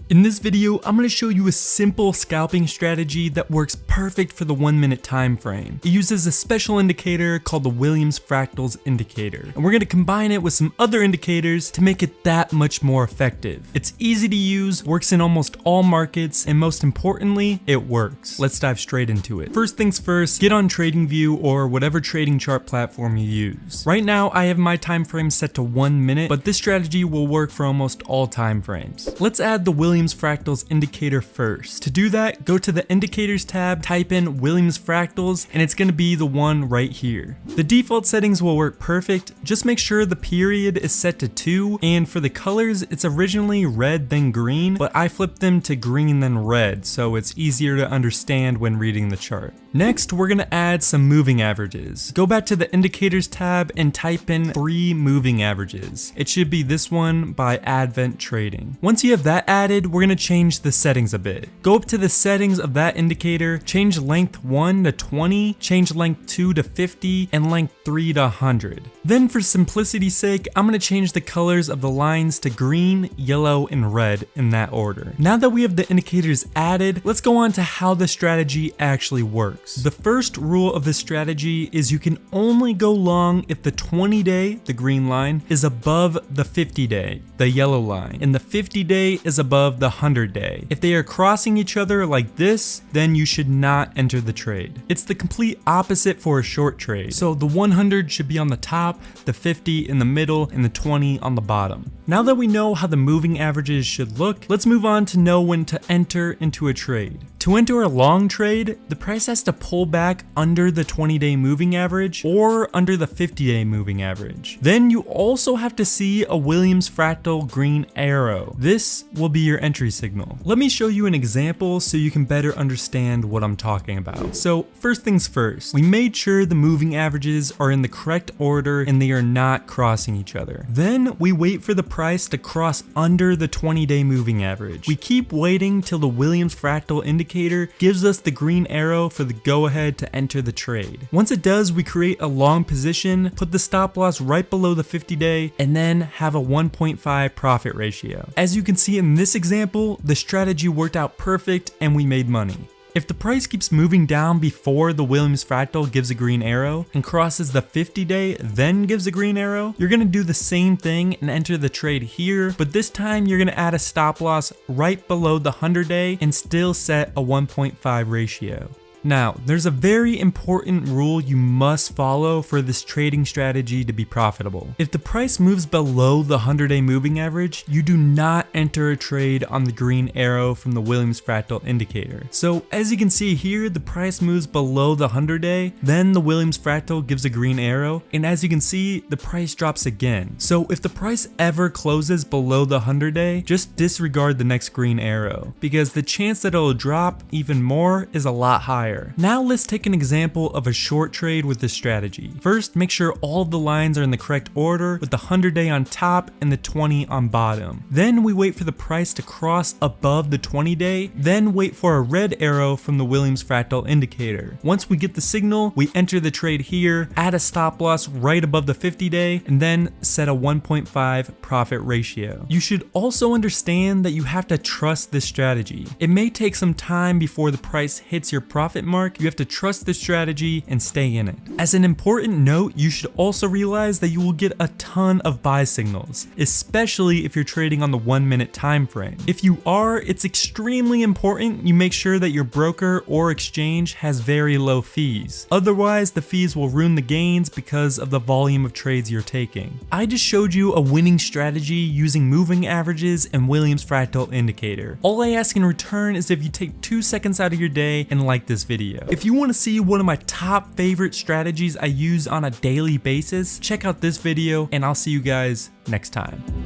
In this video, I'm going to show you a simple scalping strategy that works perfect for the 1 minute time frame. It uses a special indicator called the Williams Fractals indicator, and we're going to combine it with some other indicators to make it that much more effective. It's easy to use, works in almost all markets, and most importantly, it works. Let's dive straight into it. First things first, get on TradingView or whatever trading chart platform you use. Right now, I have my time frame set to 1 minute, but this strategy will work for almost all time frames. Let's add the Williams Fractals indicator first. To do that, go to the Indicators tab, type in Williams Fractals, and it's going to be the one right here. The default settings will work perfect. Just make sure the period is set to 2, and for the colors, it's originally red then green, but I flipped them to green then red, so it's easier to understand when reading the chart. Next, we're going to add some moving averages. Go back to the Indicators tab and type in 3 moving averages. It should be this one by Advent Trading. Once you have that added, we're going to change the settings a bit. Go up to the settings of that indicator, change length 1 to 20, change length 2 to 50, and length 3 to 100. Then for simplicity's sake, I'm going to change the colors of the lines to green, yellow, and red in that order. Now that we have the indicators added, let's go on to how the strategy actually works. The first rule of this strategy is you can only go long if the 20-day, the green line, is above the 50-day, the yellow line, and the 50-day is above the 100-day. If they are crossing each other like this, then you should not enter the trade. It's the complete opposite for a short trade. So the 100 should be on the top, the 50 in the middle, and the 20 on the bottom. Now that we know how the moving averages should look, let's move on to know when to enter into a trade. To enter a long trade, the price has to pull back under the 20-day moving average or under the 50-day moving average. Then you also have to see a Williams Fractal green arrow. This will be your entry signal. Let me show you an example so you can better understand what I'm talking about. So first things first, we made sure the moving averages are in the correct order and they are not crossing each other. Then we wait for the price to cross under the 20-day moving average. We keep waiting till the Williams Fractal indicator gives us the green arrow for the go ahead to enter the trade. Once it does, we create a long position, put the stop loss right below the 50-day, and then have a 1.5 profit ratio. As you can see in this example, the strategy worked out perfect and we made money. If the price keeps moving down before the Williams Fractal gives a green arrow and crosses the 50-day, then gives a green arrow, you're going to do the same thing and enter the trade here, but this time you're going to add a stop loss right below the 100-day and still set a 1.5 ratio. Now, there's a very important rule you must follow for this trading strategy to be profitable. If the price moves below the 100-day moving average, you do not enter a trade on the green arrow from the Williams Fractal indicator. So as you can see here, the price moves below the 100-day, then the Williams Fractal gives a green arrow, and as you can see, the price drops again. So if the price ever closes below the 100-day, just disregard the next green arrow, because the chance that it'll drop even more is a lot higher. Now let's take an example of a short trade with this strategy. First, make sure all of the lines are in the correct order with the 100-day on top and the 20 on bottom. Then we wait for the price to cross above the 20-day, then wait for a red arrow from the Williams Fractal indicator. Once we get the signal, we enter the trade here, add a stop loss right above the 50-day, and then set a 1.5 profit ratio. You should also understand that you have to trust this strategy. It may take some time before the price hits your profit mark. You have to trust this strategy and stay in it. As an important note, you should also realize that you will get a ton of buy signals, especially if you're trading on the 1 minute time frame. If you are, it's extremely important you make sure that your broker or exchange has very low fees. Otherwise, the fees will ruin the gains because of the volume of trades you're taking. I just showed you a winning strategy using moving averages and Williams Fractal indicator. All I ask in return is if you take 2 seconds out of your day and like this video. If you want to see one of my top favorite strategies I use on a daily basis, check out this video and I'll see you guys next time.